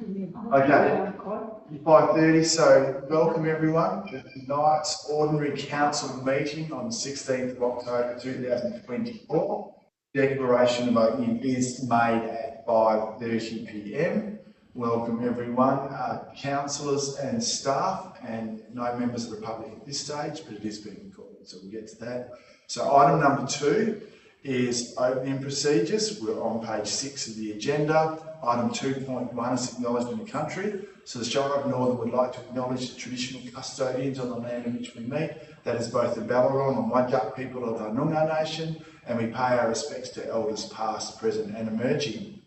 Okay, 5:30, so welcome everyone to tonight's Ordinary Council meeting on the 16th of October 2024. Declaration of opening is made at 5:30 p.m. Welcome everyone, councillors and staff, and no members of the public at this stage, but it is being recorded, so we'll get to that. So item number 2 is opening procedures. We're on page 6 of the agenda. Item 2.1 is acknowledgement of country. So the Shire of Northern would like to acknowledge the traditional custodians on the land in which we meet. That is both the Ballarat and Wadjuk people of the Noongar Nation, and we pay our respects to elders past, present and emerging.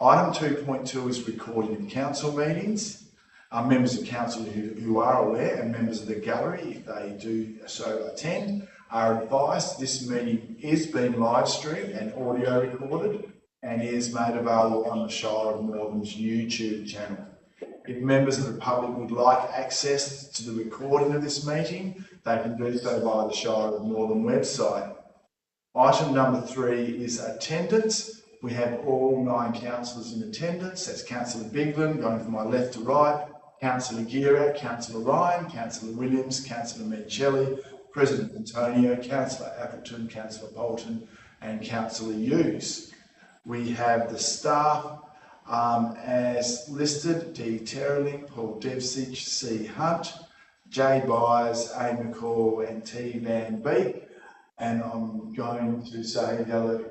Item 2.2 is recording of council meetings. Members of council who are aware, and members of the gallery, if they do so attend, are advised this meeting is being live streamed and audio recorded and is made available on the Shire of Northern's YouTube channel. If members of the public would like access to the recording of this meeting, they can do so via the Shire of Northern website. Item number 3 is attendance. We have all 9 councillors in attendance. That's Councillor Bigland, going from my left to right, Councillor Gira, Councillor Ryan, Councillor Williams, Councillor Mencelli, President Antonio, Councillor Appleton, Councillor Bolton and Councillor Hughes. We have the staff as listed: D. Terreling, Paul Devsich, C. Hunt, J. Byers, A. McCall and T. Van Beek. And I'm going to say the other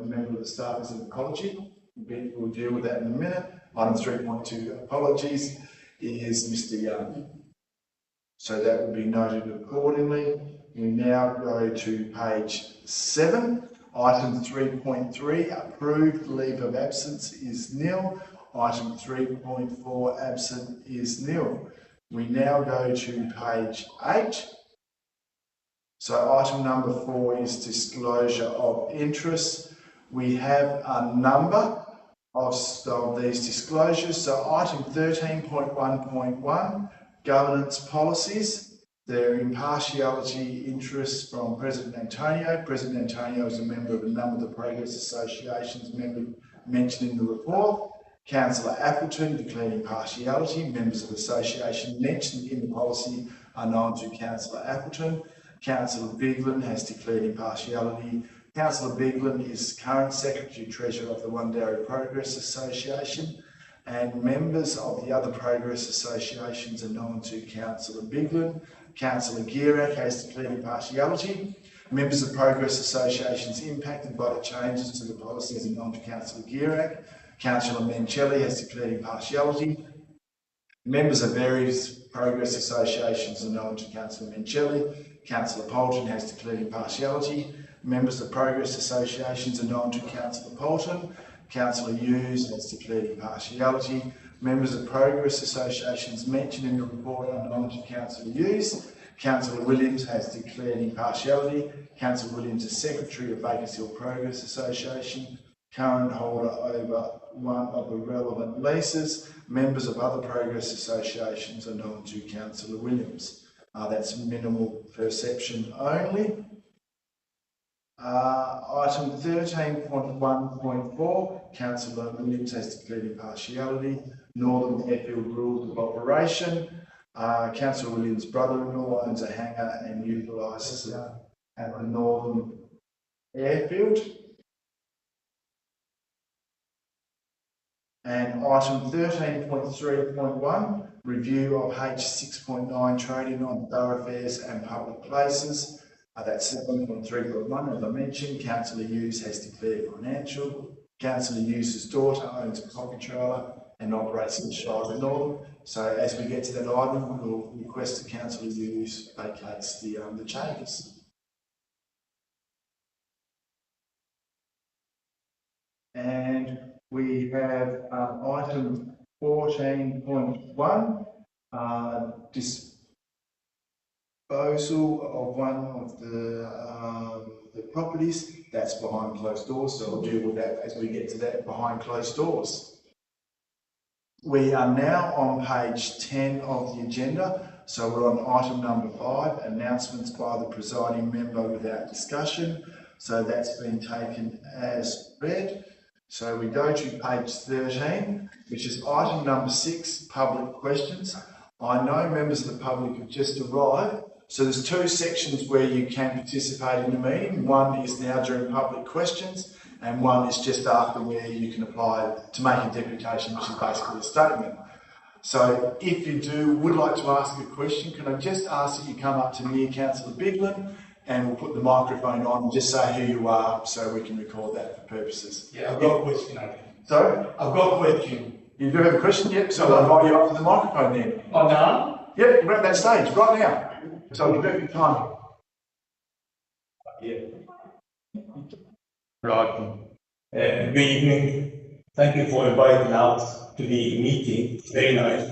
member of the staff is an apology. We'll deal with that in a minute. Item 3.2, apologies, is Mr. Young. So that will be noted accordingly. We now go to page 7. Item 3.3, approved leave of absence is nil. Item 3.4, absent is nil. We now go to page 8. So item number 4 is disclosure of interests. We have a number of these disclosures. So item 13.1.1, governance policies. Their impartiality interests from President Antonio. President Antonio is a member of a number of the Progress Associations mentioned in the report. Councillor Appleton declared impartiality. Members of the association mentioned in the policy are known to Councillor Appleton. Councillor Bigland has declared impartiality. Councillor Bigland is current Secretary Treasurer of the Wundarra Progress Association, and members of the other Progress Associations are known to Councillor Bigland. Councillor Gierak has declared impartiality. Members of Progress Associations impacted by the changes to the policies are known to Councillor Gierak. Councillor Mencelli has declared impartiality. Members of various Progress Associations are known to Councillor Mencelli. Councillor Polton has declared impartiality. Members of Progress Associations are known to Councillor Polton. Councillor Hughes has declared impartiality. Members of Progress Associations mentioned in the report are known to Councillor Hughes. Councillor Williams has declared impartiality. Councillor Williams is Secretary of Bakersfield Progress Association, current holder over one of the relevant leases. Members of other Progress Associations are known to Councillor Williams. That's minimal perception only. Item 13.1.4, Councillor Williams has declared impartiality. Northern Airfield Rules of Operation. Councillor Williams' brother-in-law owns a hangar and utilises it at the Northern Airfield. And item 13.3.1, review of H6.9 trading on thoroughfares and public places. That's 7.3.1, as I mentioned. Councillor Hughes has declared financial. Councillor Hughes' daughter owns a coffee trailer and operates in the Shire of Northern. So as we get to that item, we'll request that Councillor Hughes vacates the chambers. And we have item 14.1, disposal of one of the properties. That's behind closed doors, so we'll deal with that as we get to that behind closed doors. We are now on page 10 of the agenda, so we're on item number 5, announcements by the presiding member without discussion. So that's been taken as read. So we go to page 13, which is item number 6, public questions. I know members of the public have just arrived, so there's 2 sections where you can participate in the meeting. One is now during public questions, and one is just after where you can apply to make a deputation, which is basically a statement. So if you would like to ask a question, can I just ask that you come up to me, Councillor Biglan, and we'll put the microphone on and just say who you are so we can record that for purposes. Yeah, I've got a question, I think. Sorry? I've got a question. You do have a question? Yep, so I'll invite you up to the microphone then. Oh, now? Yep, we're at that stage right now. So we'll give you time. Yeah. Right. Good evening. Thank you for inviting us to the meeting. It's very nice.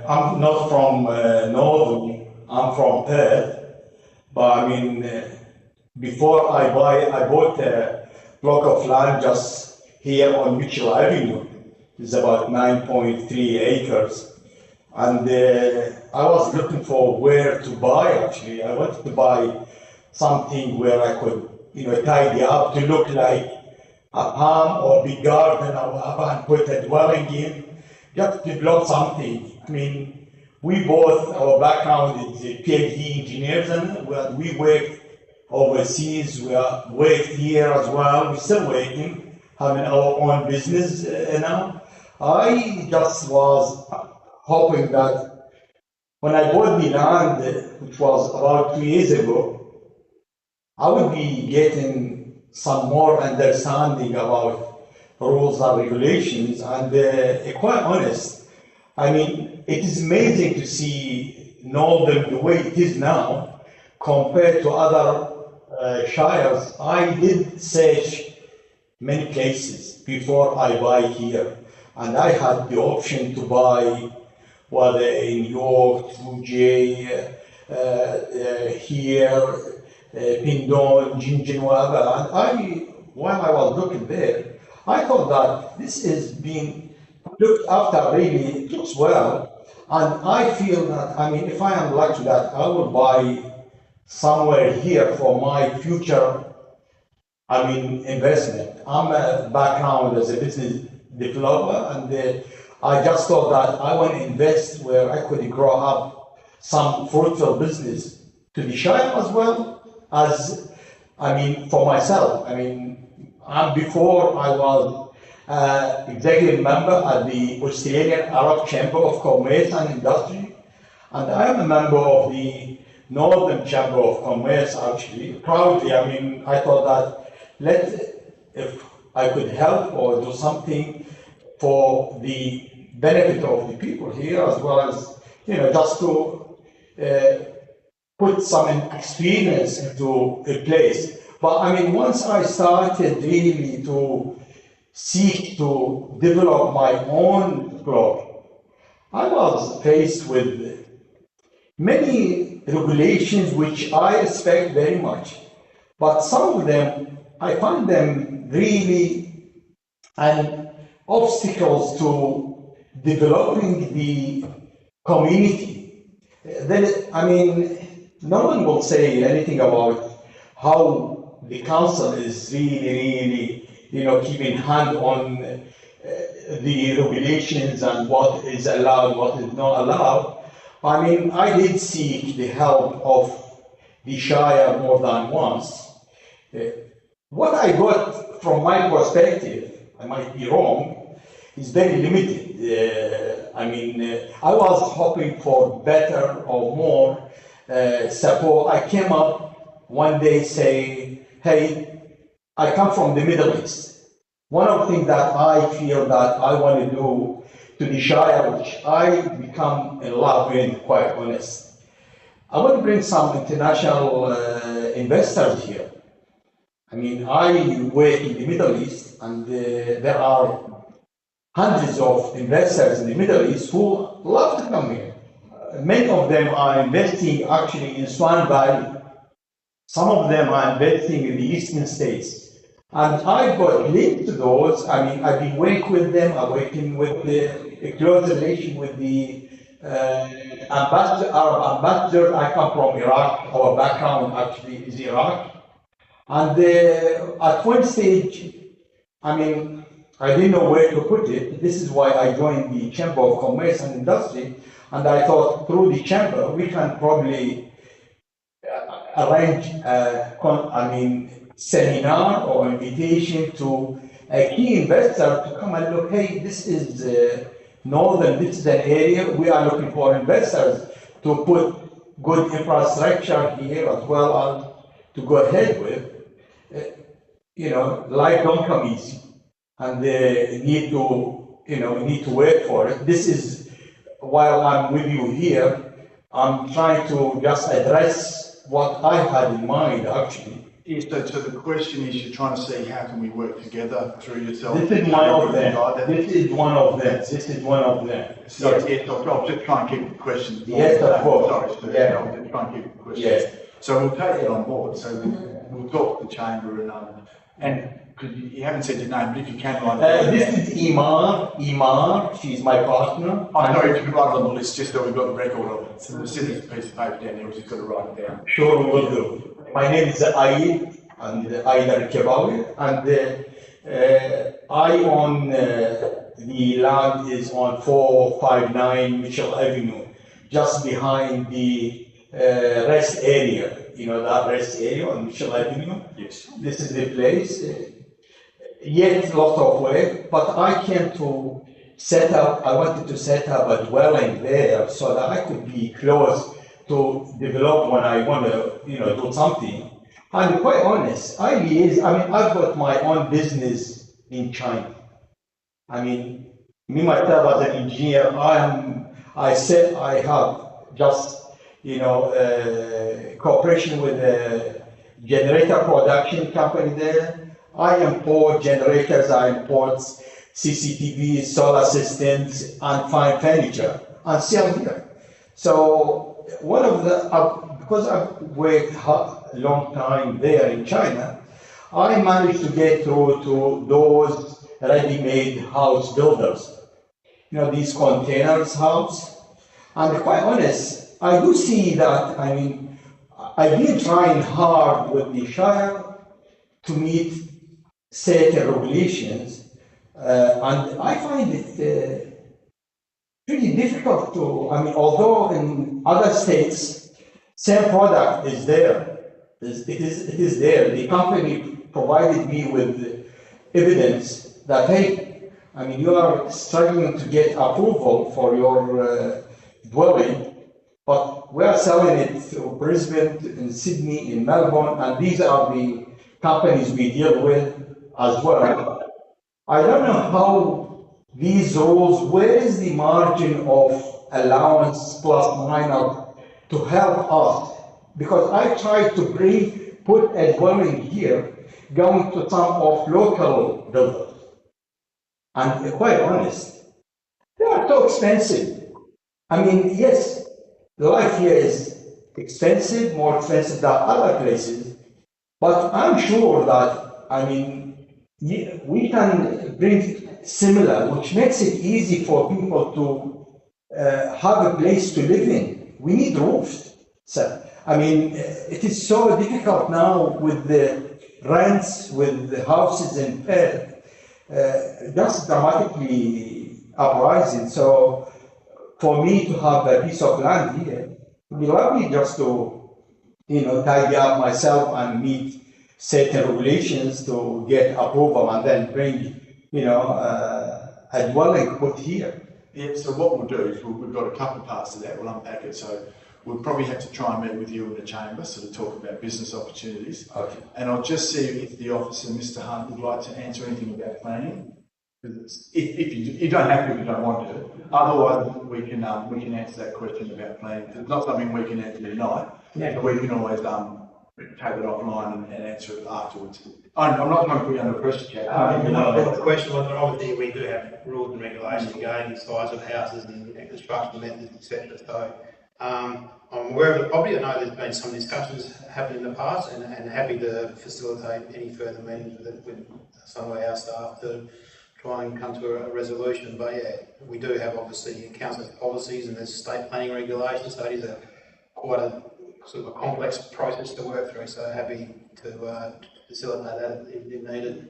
I'm not from Northern, I'm from Perth. But I mean, before I bought a block of land just here on Mitchell Avenue. It's about 9.3 acres. And I was looking for where to buy actually. I wanted to buy something where I could, tidy up to look like a farm or big garden or whatever and put a dwelling in, just to develop something. I mean, we both, our background is PhD engineers and we work overseas, we work here as well, we're still working, having our own business now. I just was hoping that when I bought the land, which was about 2 years ago, I would be getting some more understanding about rules and regulations. And quite honest, I mean, it is amazing to see Northern the way it is now compared to other shires. I did search many places before I buy here. And I had the option to buy whether in York, 2J, here, Pindon, Gingin, whatever. And while I was looking there, I thought that this is being looked after really, it looks well. And I feel that, I mean, if I am like that, I will buy somewhere here for my future, investment. I'm a background as a business developer, and I just thought that I want to invest where I could grow up some fruitful business to the Shire as well as, for myself. Before I was executive member at the Australian Arab Chamber of Commerce and Industry, and I am a member of the Northern Chamber of Commerce actually. Proudly, I thought that if I could help or do something for the benefit of the people here, as well as, just to put some experience into a place. But once I started really to seek to develop my own blog, I was faced with many regulations which I respect very much, but some of them, I find them really an obstacles to developing the community. No one will say anything about how the council is really, keeping hand on the regulations and what is allowed, what is not allowed. I did seek the help of the Shire more than once. What I got from my perspective, I might be wrong, is very limited. I was hoping for better or more support. I came up one day saying, hey, I come from the Middle East. One of the things that I feel that I want to do to the Shire, which I become in love with, quite honest, I want to bring some international investors here. I work in the Middle East, and there are hundreds of investors in the Middle East who love to come here. Many of them are investing actually in Swan Valley. Some of them are investing in the eastern states. And I got linked to those. I've been working with them. I'm working with a close relation with the Arab ambassador. I come from Iraq. Our background actually is Iraq. And at one stage, I mean, I didn't know where to put it. This is why I joined the Chamber of Commerce and Industry, and I thought through the chamber we can probably arrange seminar or invitation to a key investor to come and look, hey, this is northern, this is an area, we are looking for investors to put good infrastructure here as well as to go ahead with. Life don't come easy, and they need to work for it. This is, while I'm with you here, I'm trying to just address what I had in mind, actually. Yes, so the question is, you're trying to see how can we work together through yourself? This is one of them. This is one of them. This is one of them. So, yes, I'll just try and keep the questions. Yes, of course. Sorry, Yeah. I'll just try and keep the questions. Yes. So we'll take it on board. So we'll talk to the chamber and because you haven't said your name, but if you can write it. This is Imar, she's my partner. I know you can write it on the list just so we've got the record of it. So there's a piece of paper down there, we've just got to write it down. Sure, we will do. My name is Aid, and Aidar Kebawi, and I own the land is on 459 Mitchell Avenue, just behind the rest area. You know that rest area on Mitchell Avenue? Yes. This is the place. Yet lots of work, but I came to I wanted to set up a dwelling there so that I could be close to develop when I want to, do something. And quite honest, I've got my own business in China. Me myself as an engineer, I have just, cooperation with a generator production company there. I import generators, I import CCTVs, solar systems, and fine furniture, and sell here. So one of the, because I've worked a long time there in China, I managed to get through to those ready-made house builders. These containers house. And quite honest, I do see that, I've been trying hard with the Shire to meet certain regulations, and I find it pretty difficult to, although in other states, same product is there, it is there. The company provided me with evidence that, hey, you are struggling to get approval for your dwelling, but we are selling it to Brisbane, in Sydney, in Melbourne, and these are the companies we deal with as well. I don't know how these rules, where is the margin of allowance plus minus to help us? Because I tried to put a dwelling here, going to some of local builders. And quite honest, they are so expensive. Yes, the life here is expensive, more expensive than other places, but I'm sure that, we can bring similar, which makes it easy for people to have a place to live in. We need roofs. So, it is so difficult now with the rents, with the houses in Perth, just dramatically uprising. So, for me to have a piece of land here, it would be lovely just to, tidy up myself and meet certain regulations to get approval and then bring, a dwelling put here. Yeah, so what we'll do is we've got a couple of parts to that, we'll unpack it. So we'll probably have to try and meet with you in the chamber, so to talk about business opportunities. Okay. And I'll just see if the officer, Mr. Hunt, would like to answer anything about planning. If you don't have to, if you don't want to. Otherwise, we can answer that question about planning. It's not something we can answer tonight, but we can always take it offline and answer it afterwards. I'm not trying to put you under pressure, Chad. The question was, obviously we do have rules and regulations regarding the size of houses and construction methods, etc. So I'm aware of the property. I know there's been some discussions happening in the past, and happy to facilitate any further meetings with some of our staff to try and come to a resolution. But yeah, we do have obviously council's policies and there's state planning regulations, so it is quite a sort of a complex process to work through. So happy to facilitate that if needed.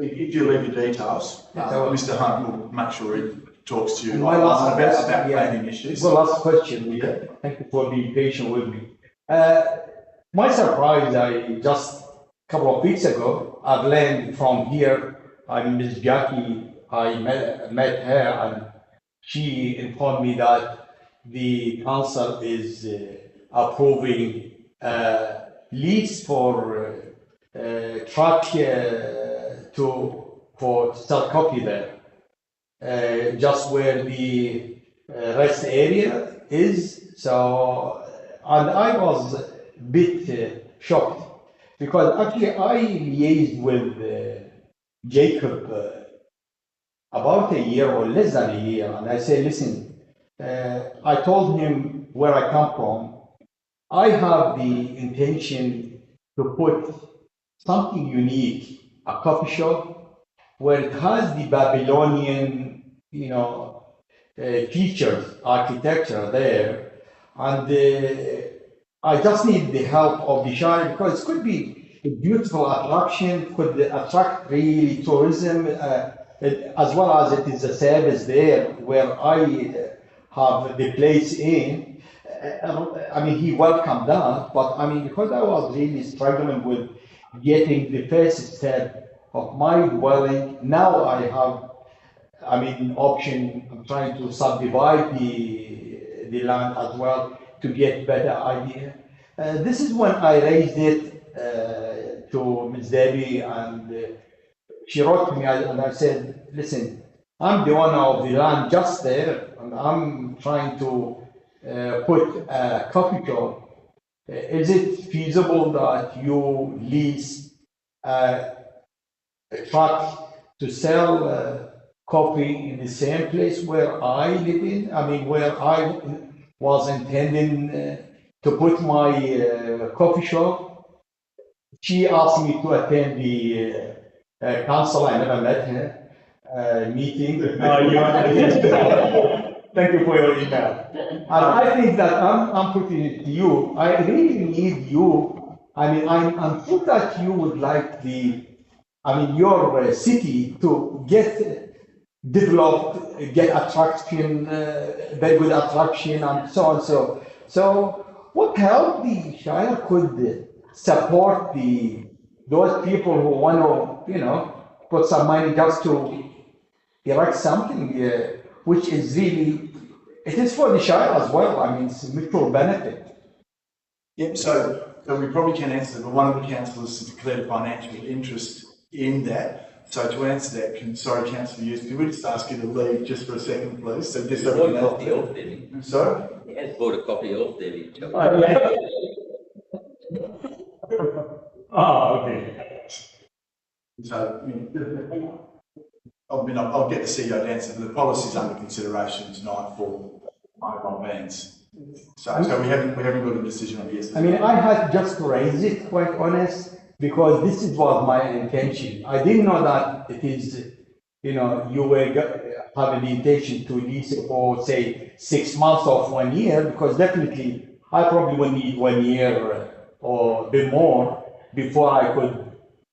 if you leave your details, Yes, I will. Mr. Hunt will make sure he talks to you And my last about question, planning issues. Well, last question. Yeah. Thank you for being patient with me. My surprise, I just a couple of weeks ago, I've learned from here, Ms. Jackie, I met her and she informed me that the council is approving lease for truck for sell coffee there. Just where the rest area is. So, and I was a bit shocked because actually I liaised with Jacob about a year or less than a year, and I said, listen, I told him where I come from. I have the intention to put something unique, a coffee shop where it has the Babylonian, features, architecture there, and I just need the help of the Shire because it could be a beautiful attraction, could attract really tourism, as well as it is a service there where I have the place in. He welcomed that, but because I was really struggling with getting the first step of my dwelling, now I have option. I'm trying to subdivide the land as well to get better idea. This is when I raised it to Ms. Debbie, and she wrote to me, and I said, listen, I'm the owner of the land just there, and I'm trying to put a coffee shop. Is it feasible that you lease a truck to sell coffee in the same place where I live in? Where I was intending to put my coffee shop. She asked me to attend the council. I never met her meeting. Thank you for your email. And I think that I'm putting it to you. I really need you. I'm sure that you would like your city to get developed, get attraction, very good attraction, and so on. So what help the Shire could support those people who want to, put some money just to erect something, which is really, it is for the Shire as well. It's a mutual benefit. Yep, so we probably can answer, but one of the councillors has declared financial interest in that. So to answer that, sorry, Councillor Hughes, could we just ask you to leave just for a second, please? So just so we bought a copy off Debbie. Sorry? He has bought a copy off Debbie. Okay. So, I'll get the CEO to answer, but the policy is under consideration tonight for mobile vans. So we haven't got a decision on yes. I had just raised it, quite honest, because this was my intention. I didn't know that it is, you were having the intention to lease it for, say, 6 months or 1 year, because definitely I probably would need 1 year or a bit more before I could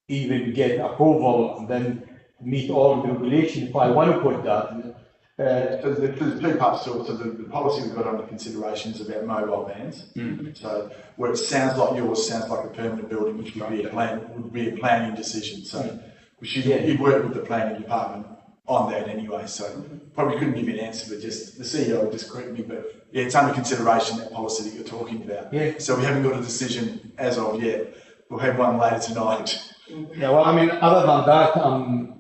even get approval and then meet all the regulations if I want to put that. So there's two parts to it. So the policy we've got under consideration is about mobile vans. So where it sounds like yours sounds like a permanent building, which would be a planning decision. So you'd work with the planning department on that anyway. So probably couldn't give you an answer, but just the CEO would just correct me. But yeah, it's under consideration, that policy that you're talking about. Yeah. So we haven't got a decision as of yet. We'll have one later tonight. Yeah, well, other than that,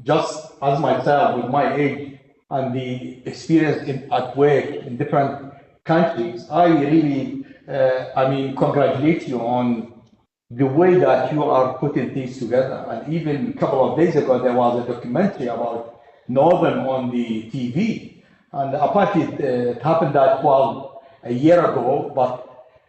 just as myself with my age and the experience at work in different countries, I really, congratulate you on the way that you are putting things together. And even a couple of days ago, there was a documentary about Northern on the TV. And apparently it happened that was a year ago, but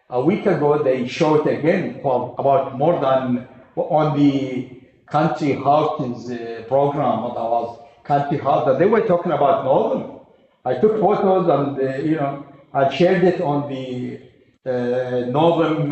a week ago they showed it again for about more than on the country houses program. That was country house. They were talking about Northern. I took photos and I shared it on the Northern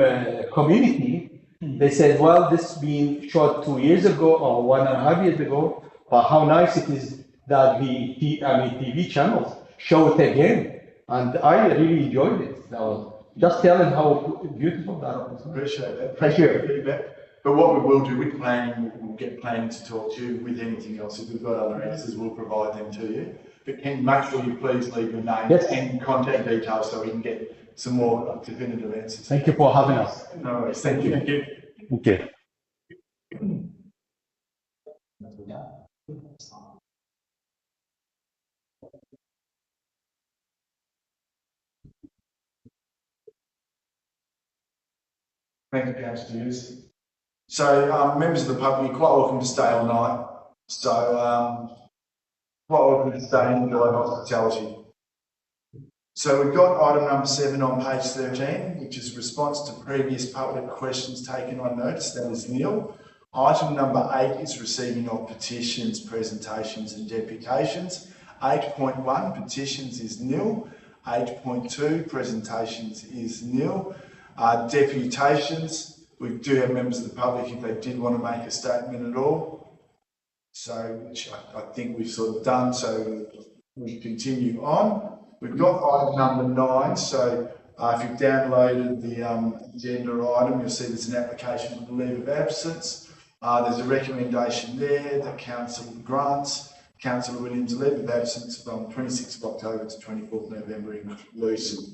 community. They said, well, this has been shot 2 years ago or 1.5 years ago, but how nice it is that TV channels show it again, and I really enjoyed it. Now, just telling how beautiful that was. Appreciate that. Thank you. Feedback. But what we will do with planning, we'll get planning to talk to you with anything else. If we've got other answers, we'll provide them to you. But can make sure you please leave your name Yes. and contact details so we can get some more definitive answers. Thank you for having us. No worries. Thank you. Okay. Thank you, Councillor Hughes. So, members of the public, you're quite welcome to stay all night. So, quite welcome to stay and enjoy hospitality. So we've got item number 7 on page 13, which is response to previous public questions taken on notice. That is nil. Item number 8 is receiving of petitions, presentations and deputations. 8.1 petitions is nil. 8.2 presentations is nil. Deputations, we do have members of the public if they did want to make a statement at all. So, which I think we've sort of done, so we continue on. We've got item number 9, so if you've downloaded the agenda item, you'll see there's an application for leave of absence. There's a recommendation there that Council grants Councillor Williams a leave of absence from 26th of October to 24th November inclusive.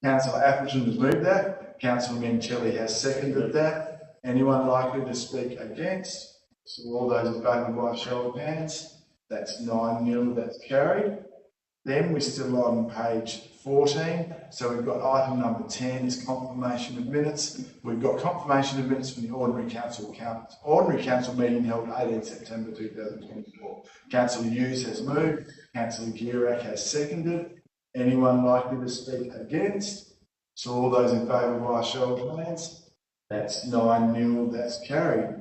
Councillor Appleton has moved that. Councillor Mencelli has seconded that. Anyone likely to speak against? So all those in favour by show of hands. That's 9-0, that's carried. Then we're still on page 14. So we've got item number 10 is confirmation of minutes. We've got confirmation of minutes from the Ordinary Council meeting held 18 September 2024. Councillor Hughes has moved. Councillor Gierak has seconded. Anyone likely to speak against? So all those in favour by show of hands. That's 9-0, that's carried.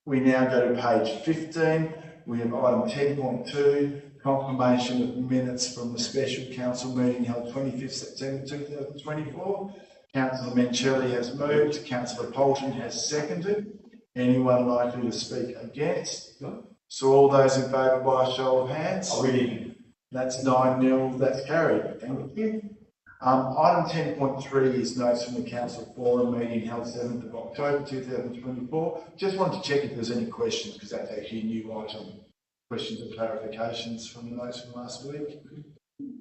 We now go to page 15. We have item 10.2. Confirmation of minutes from the special council meeting held 25th September 2024. Councillor Mencelli has moved. Councillor Polton has seconded. Anyone likely to speak against? So all those in favour by a show of hands? That's 9-0, that's carried. Thank you. Item 10.3 is notes from the council forum meeting held 7th of October 2024. Just wanted to check if there's any questions because that's actually a new item. Questions or clarifications from the notes from last week?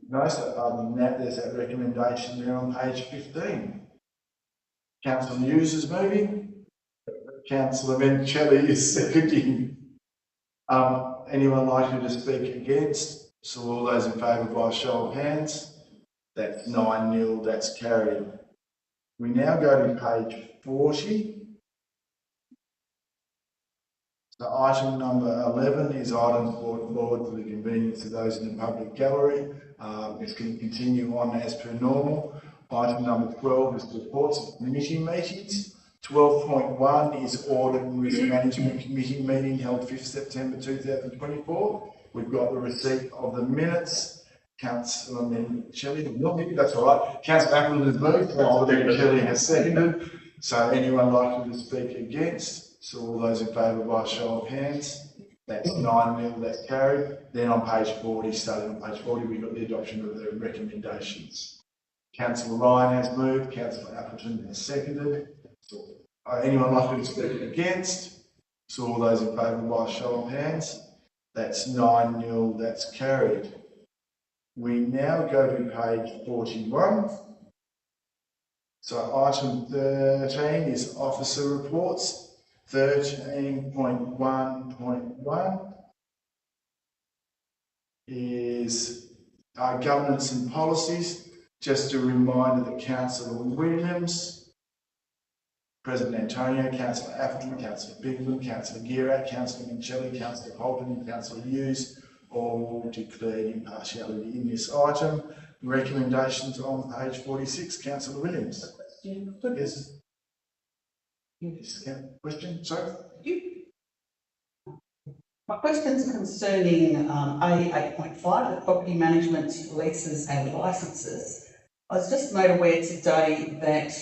No, so other than that, there's that recommendation there on page 15. Councillor Hughes is moving. Councillor Mencelli is seconding. Anyone likely to speak against? So all those in favour by a show of hands. That's 9-0, that's carried. We now go to page 40. So item number 11 is items brought forward for the convenience of those in the public gallery. It's going to continue on as per normal. Item number 12 is reports of committee meetings. 12.1 is Audit and Risk Management Committee meeting held 5th September 2024. We've got the receipt of the minutes. Councillor Mencelli, that's all right. Councillor Appleton has moved. Councillor Mencelli has seconded. So anyone likely to speak against? So all those in favour by a show of hands. That's 9-0, that's carried. Then on page 40, starting on page 40, we've got the adoption of the recommendations. Councillor Ryan has moved. Councillor Appleton has seconded. So, anyone likely to speak against? So all those in favour by a show of hands. That's 9-0, that's carried. We now go to page 41. So item 13 is officer reports. 13.1.1 is governance and policies. Just a reminder that Councillor Williams, President Antonio, Councillor Appleton, Councillor Bigland, Councillor Gierak, Councillor Mencelli, Councillor Polton and Councillor Hughes all declared impartiality in this item. Recommendations on page 46. Councillor Williams. Yes. Question, sorry? My question's concerning A8.5, the property management leases and licences. I was just made aware today that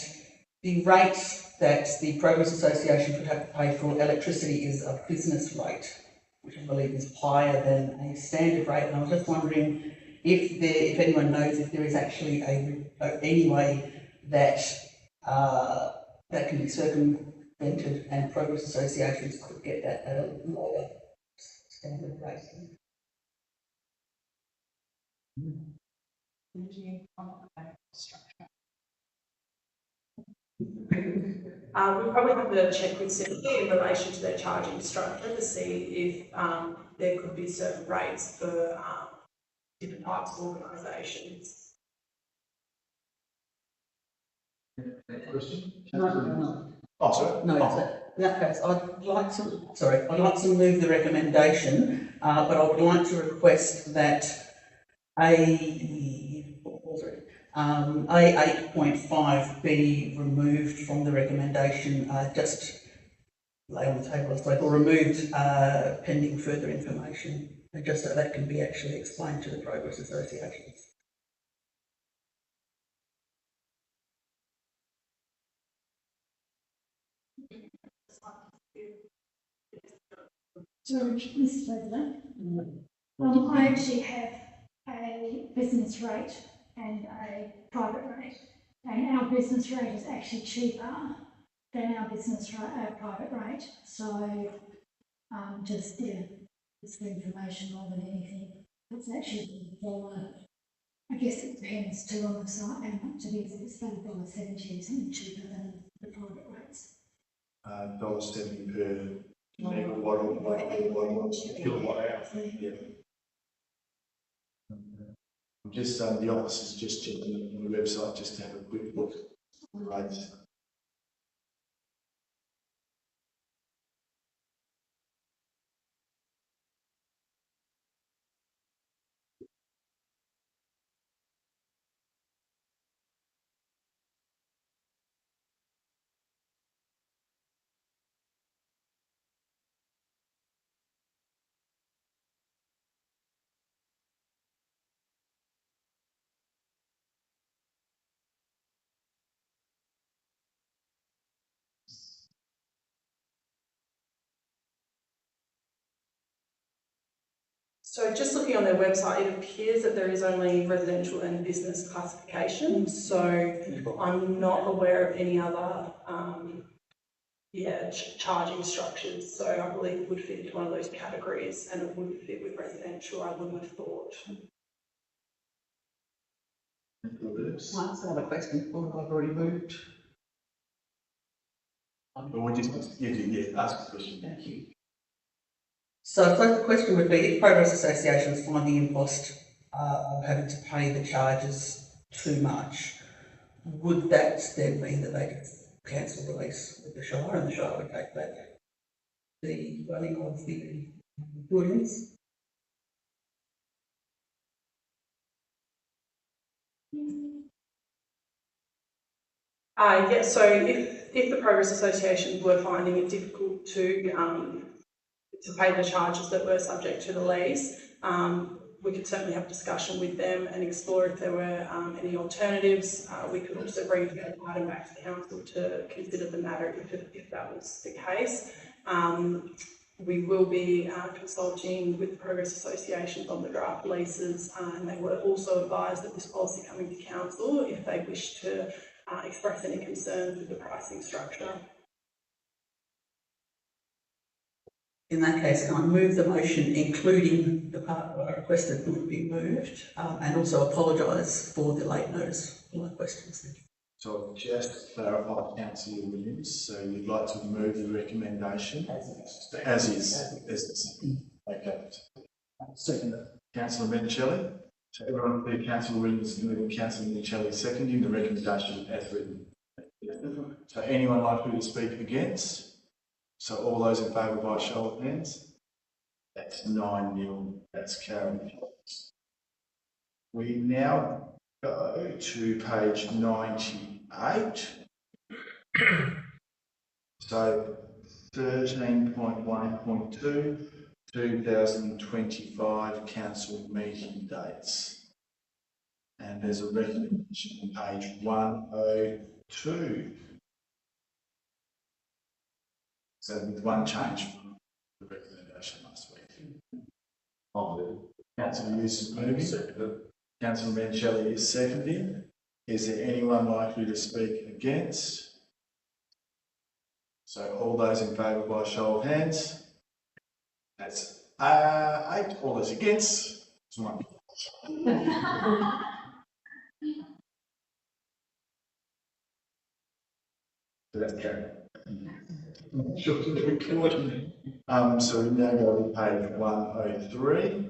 the rate that the Progress Association would have to pay for electricity is a business rate. which I believe is higher than a standard rate. And I was just wondering if anyone knows if there is actually any way that that can be circumvented and progress associations could get that at a lower standard rate. We probably have to check with Cynthia in relation to their charging structure to see if there could be certain rates for different types of organisations. Question? No. Oh, sorry. No, so in that case, I'd like to move the recommendation, but I would like to request that A8.5 be removed from the recommendation, just lay on the table, I suppose, or removed pending further information, just so that can be actually explained to the progress associations. So, Mr. President, I actually have a business rate and a private rate, and our business rate is actually cheaper than our private rate. So, just it's the information more than anything. It's actually $1. I guess it depends too on the site how much it is. If it's $1.70 or something cheaper than the private rates. $1.70 per megawatt or kilowatt hour. Yeah. Just the office is just checking on the website just to have a quick look. Right. So just looking on their website, it appears that there is only residential and business classification. So I'm not aware of any other charging structures. So I believe it would fit into one of those categories, and it wouldn't fit with residential, I wouldn't have thought. I also have a question. I've already moved. But we just ask the question. Thank you. So I suppose the question would be, if progress associations find the impost of having to pay the charges too much, would that then mean that they could cancel the lease with the Shire and the Shire would take back the running of the buildings? So if the progress associations were finding it difficult to pay the charges that were subject to the lease, we could certainly have a discussion with them and explore if there were any alternatives. We could also bring the item back to the council to consider the matter if that was the case. We will be consulting with progress associations on the draft leases, and they were also advised that this policy coming to council if they wish to express any concerns with the pricing structure. In that case, can I move the motion, including the part that I requested would be moved, and also apologise for the late notice for my questions. So just clarify, Councillor Williams, so you'd like to move the recommendation as is. Okay. Second. Councillor Minicelli. So everyone clear, Councillor Williams moving, Councillor Minicelli seconding the recommendation as written. So anyone likely to speak against? So all those in favour by show of hands? That's 9-0, that's carried. We now go to page 98. So 13.1.2, 2025 council meeting dates. And there's a recommendation on page 102. So with one change from the recommendation last week. Councillor Hughes is moving. Councillor Mencheli is seconding. Is there anyone likely to speak against? So all those in favour by show of hands. That's 8. All those against? It's 1. So that's carried. So we now go to page 103.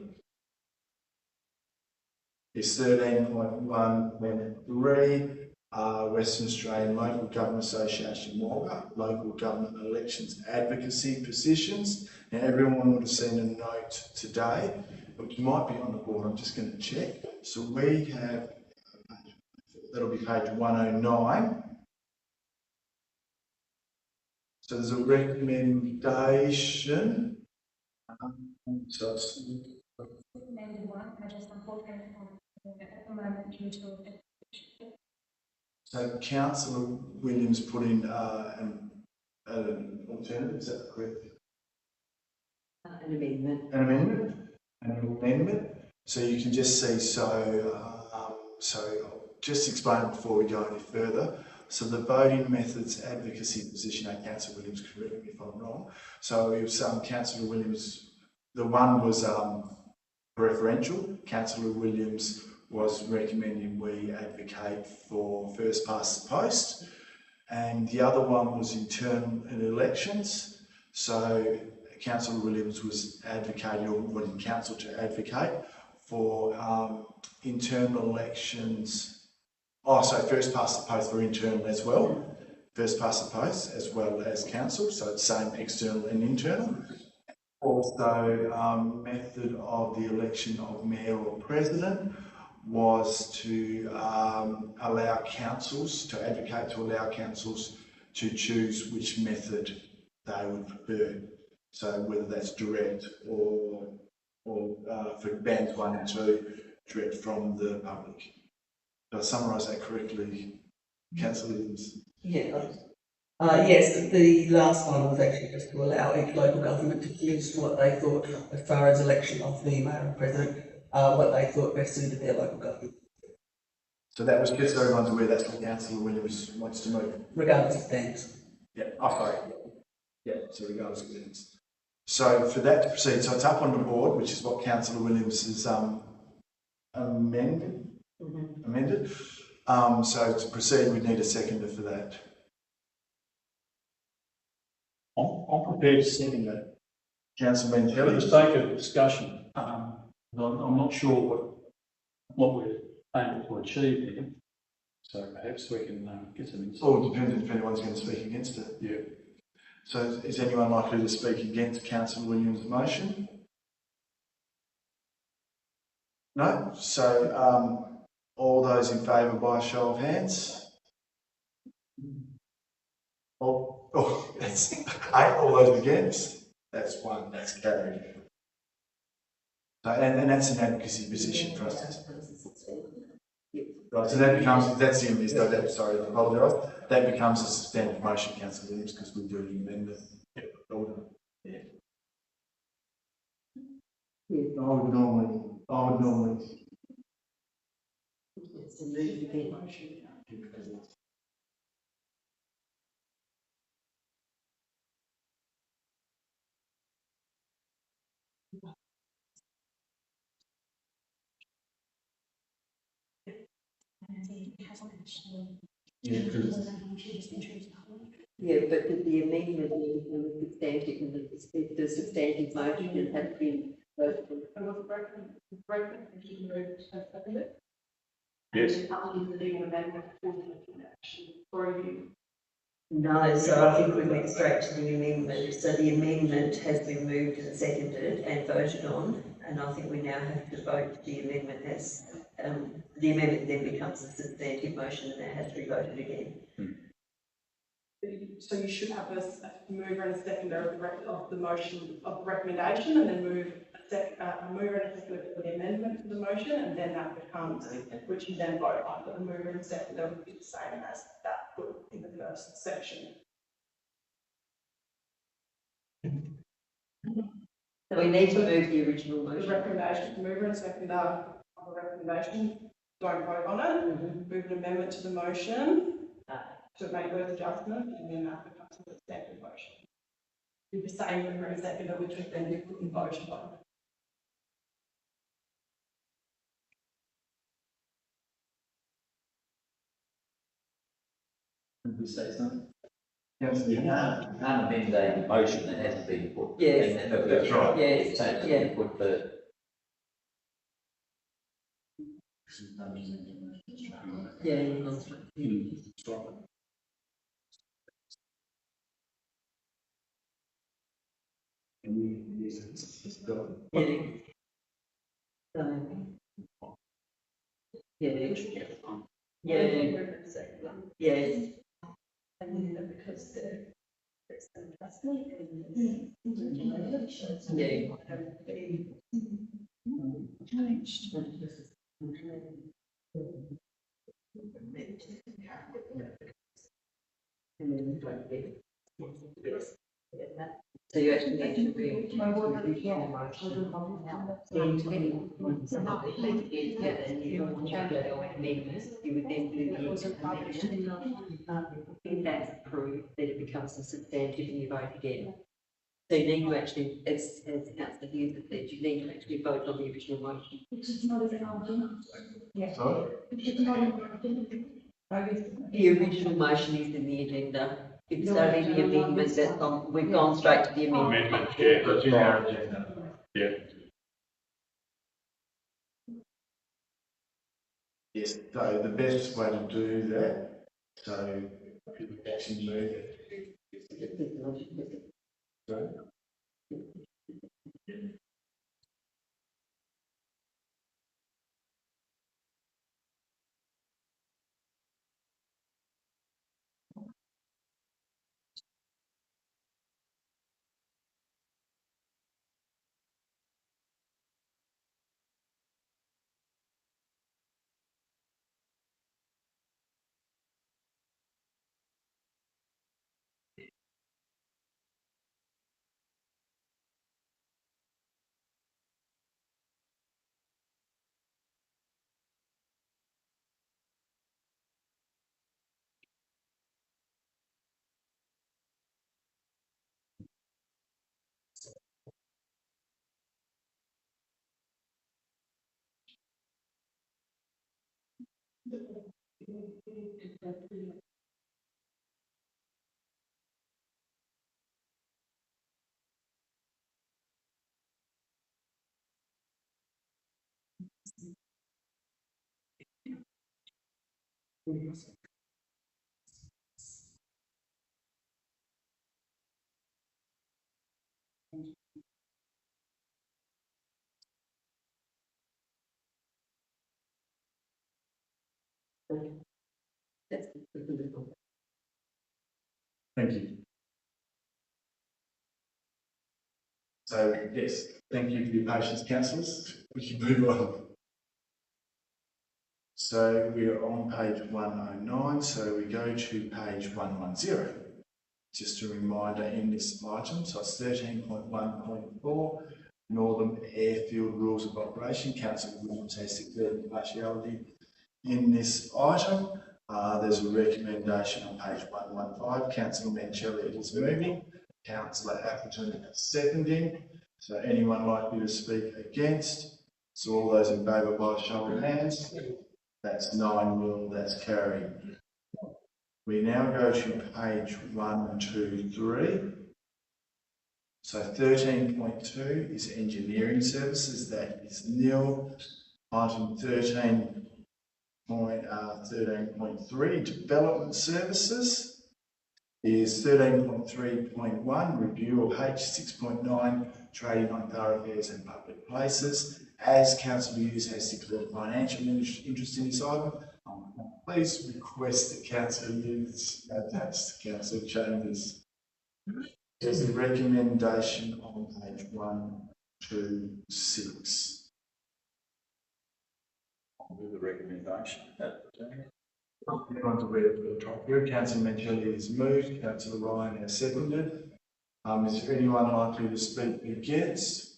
It's 13.1.3, Western Australian Local Government Association WOGA, Local Government Elections Advocacy Positions. Now everyone would have seen a note today, which might be on the board, I'm just going to check. So we have, that'll be page 109. So there's a recommendation. So it's, Amended one, I just unfortunately at the moment due to. so Councillor Williams put in an alternative, is that correct? An amendment. An amendment? An amendment. So you can just see, so I'll just explain before we go any further. So the voting methods advocacy position, Councillor Williams, correct me if I'm wrong. So it was Councillor Williams, the one was preferential. Councillor Williams was recommending we advocate for first past the post, and the other one was internal in elections. So Councillor Williams was advocating, or wanting council to advocate for internal elections. First past the post for internal as well. First past the post as well as council, so it's same external and internal. Also, method of the election of mayor or president was to allow councils, to advocate to allow councils to choose which method they would prefer. So whether that's direct or for bands 1 and 2, direct from the public. Did I summarise that correctly, Councillor Williams? Yeah. Yes, the last one was actually just to allow each local government to choose what they thought, as far as election of the mayor and president, what they thought best suited their local government. So that was just so everyone's aware that's what Councillor Williams wants to move. Regardless of things. Yeah, sorry. Yeah, so regardless of things. So for that to proceed, so it's up on the board, which is what Councillor Williams has amended. So to proceed, we need a seconder for that. I'm prepared to second that. Councillor For the Mencheli. sake of discussion, I'm not sure what we're able to achieve here. So perhaps we can get some insight. Oh, it depends if anyone's going to speak against it. Yeah. So is anyone likely to speak against Councillor Williams' motion? No? So all those in favour by show of hands? That's 8. All those against? That's 1. That's carried. So, and that's an advocacy position for us. Right, so that becomes, that's the end, sorry, I apologise. That becomes a substantive motion, Councillor Williams, because we do an amendment. Yeah. I would normally. It's a move again. Yeah, but did the amendment with the substantive motion and have been voted on? Yes. No, so I think we went straight to the amendment. So the amendment has been moved and seconded and voted on, and I think we now have to vote the amendment as the amendment then becomes a substantive motion and it has to be voted again. So you should have a mover and a seconder of the motion of the recommendation, and then move a mover and a seconder for the amendment to the motion, and then that becomes, which you then vote on. But the mover and seconder would be the same as that put in the first section. So we need to move the original The motion. recommendation, mover and seconder of the recommendation, don't vote on it. Move an amendment to the motion to make those adjustments, and then that becomes the standard motion. With the same mover and seconder, which would then be put in vote on. Can we say something? Yes, You can't amend a motion that hasn't been put. Yes. That's right. Yes, So it's yeah. been put first. Yeah. Yes. Because So you actually need to be. You would then do the if that's approved, then it becomes a substantive and you vote again. So you need to actually, as Councillor Hughes has said, you need to actually vote on the original motion. Which is not an argument. Sorry? Which is not an argument. The original motion is in the agenda. It's only the amendment that's on, we've gone straight to the amendment. Amendment, yeah, that's in our agenda. Yeah. Yes, so the best way to do that, so if you actually move it. Sorry? Thank you. So, yes, thank you for your patience, councillors. We can move on. So we are on page 109, so we go to page 110. Just a reminder in this item, so it's 13.1.4, Northern Airfield Rules of Operation. Councillor Williams has declared impartiality in this item. There's a recommendation on page 115. Councillor Mancelli is moving. Councillor Appleton is seconding. So anyone likely to speak against? So all those in favour by show of hands. That's 9-0, that's carried. We now go to page 123. So 13.2 is engineering services, that is nil. Item 13.3, development services, is 13.3.1, review of H6.9, trading on thoroughfares and public places. As Councillor Hughes has declared financial interest in this item, please request that Councillor Hughes attach to Councillor Chambers. There's a recommendation on page 126. With the recommendation. Everyone's aware of the top here. Councillor Mancelli has moved, Councillor Ryan has seconded. Is there anyone likely to speak against?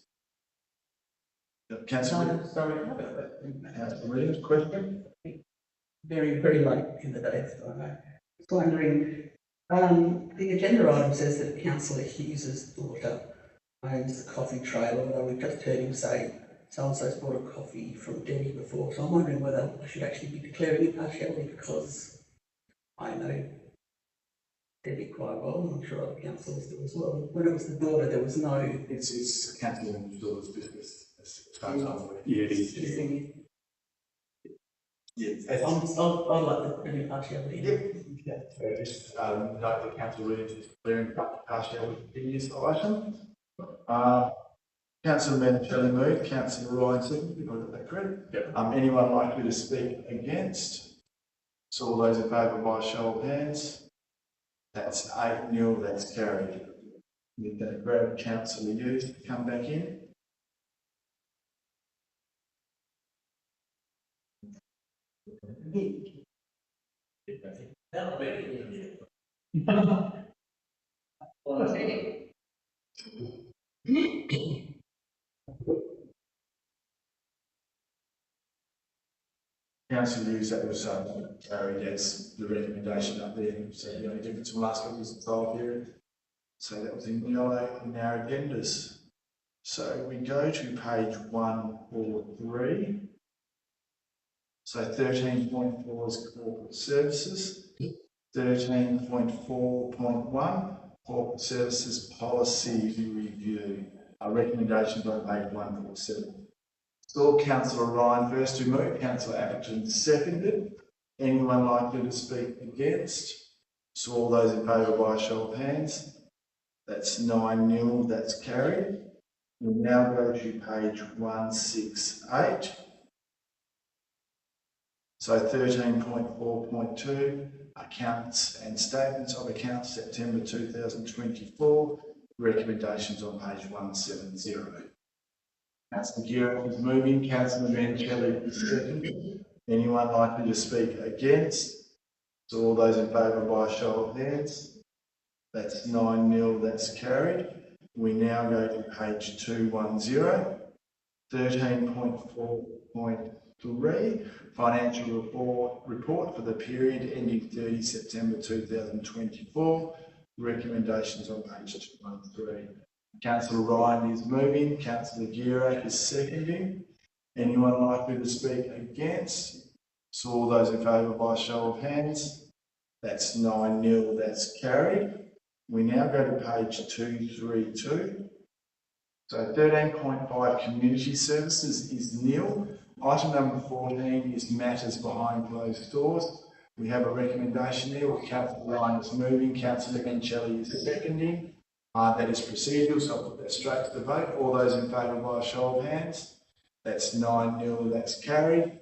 Councillor, No, sorry, I have a question. Councillor Williams, question? Very, very late in the day, so I know. Just wondering, the agenda item says that Councillor Hughes's daughter owns the coffee trailer, although we've just heard him say so-and-so's bought a coffee from Debbie before, so I'm wondering whether I should actually be declaring impartiality because I know Debbie quite well, and I'm sure other councillors do as well. When it was the daughter, there was no... It's Councillor Williams' daughter's business, as far as I'm aware. Yeah, it is. Yes. I'd like to bring impartiality. Yep. Just note that Councillor Williams is declaring partiality in this item. Councillor Mencheli moved, Councillor Ryan seconded, if I got that correct? Yep. Anyone likely to speak against? So all those in favour by show of hands? That's 8-0, that's carried. We're going to grab Councillor Hughes to come back in. Councillor Hughes, that was carried as the recommendation up there. So the only difference from last week was the trial period. So that was in yellow in our agendas. So we go to page 143. So 13.4 is corporate services. 13.4.1, corporate services policy review. Our recommendations on page 147. So Councillor Ryan first to move, Councillor Atherton seconded. Anyone likely to speak against? So all those in favour by a show of hands. That's 9-0, that's carried. We'll now go to page 168. So 13.4.2, accounts and statements of accounts September 2024, recommendations on page 170. Councillor Giroux is moving, Councillor Mencheli is seconding. Anyone likely to speak against? So all those in favour by a show of hands. That's 9-0, that's carried. We now go to page 210, 13.4.3, financial report for the period ending 30 September 2024. Recommendations on page 213. Councillor Ryan is moving, Councillor Giroux is seconding. Anyone likely to speak against? So all those in favour by show of hands. That's 9-0, that's carried. We now go to page 232. So 13.5 community services is nil. Item number 14 is matters behind closed doors. We have a recommendation there with Councillor Ryan is moving, Councillor Mencheli is seconding. That is procedural, so I'll put that straight to the vote. All those in favour by a show of hands. That's 9-0, that's carried.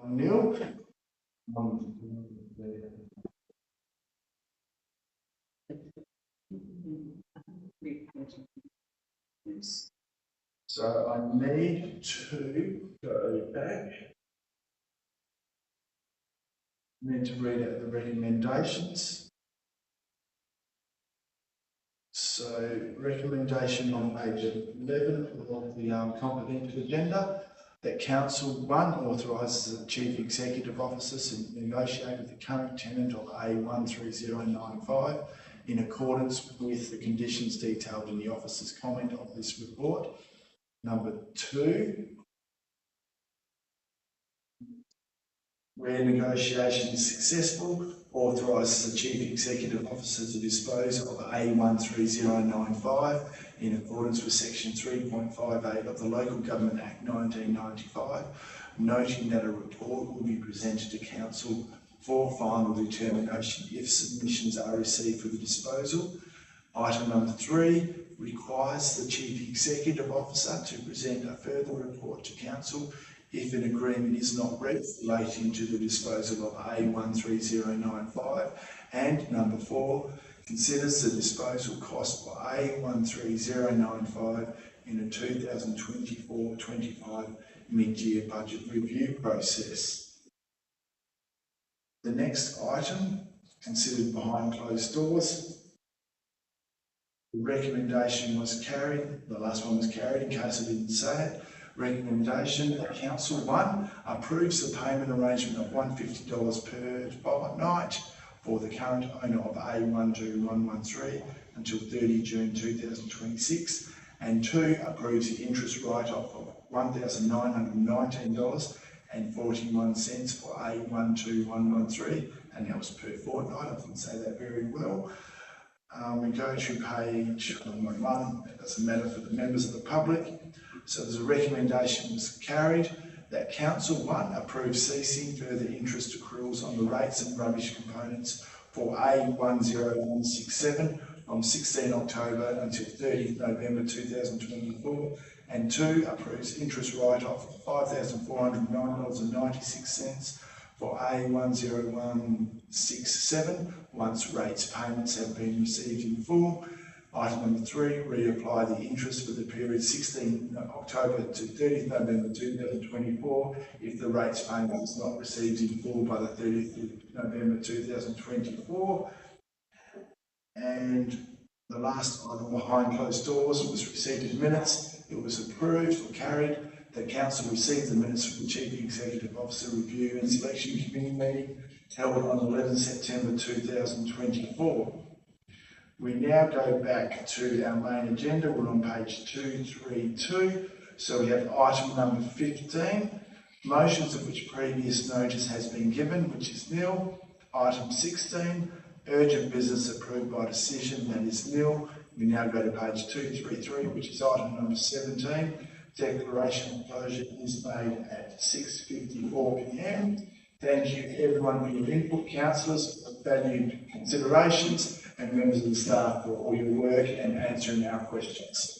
Nil. So I need to go back. I need to read out the recommendations. So recommendation on page 11 of the comprehensive agenda, that Council 1 authorises the Chief Executive Officer to negotiate with the current tenant of A13095 in accordance with the conditions detailed in the officer's comment of this report. Number 2, where negotiation is successful, authorises the Chief Executive Officer to dispose of A13095 in accordance with Section 3.58 of the Local Government Act 1995, noting that a report will be presented to Council for final determination if submissions are received for the disposal. Item number 3 requires the Chief Executive Officer to present a further report to Council if an agreement is not reached relating to the disposal of A13095. And number 4, considers the disposal cost for A13095 in a 2024-25 mid-year budget review process. The next item, considered behind closed doors. The recommendation was carried, the last one was carried in case I didn't say it. Recommendation that Council 1 approves the payment arrangement of $150 per fortnight for the current owner of A12113 until 30 June 2026, and 2 approves the interest write-off of $1,919.41 for A12113, and that was per fortnight. I didn't say that very well. We go to page 1, it doesn't matter for the members of the public. So there's a recommendation was carried that Council 1 approves ceasing further interest accruals on the rates and rubbish components for A10167 from 16 October until 30th November 2024, and 2 approves interest write-off of $5,409.96 for A10167 once rates payments have been received in full. Item number 3, reapply the interest for the period 16 October to 30th November 2024 if the rates payment is not received in full by the 30th November 2024. And the last item behind closed doors was received in minutes. It was approved or carried that Council received the minutes from the Chief Executive Officer Review and Selection Committee meeting held on 11 September 2024. We now go back to our main agenda. We're on page 232. So we have item number 15, motions of which previous notice has been given, which is nil. Item 16, urgent business approved by decision, that is nil. We now go to page 233, which is item number 17. Declaration of closure is made at 6:54 p.m. Thank you everyone for your input, councillors, for valued considerations, and members of the staff for all your work and answering our questions.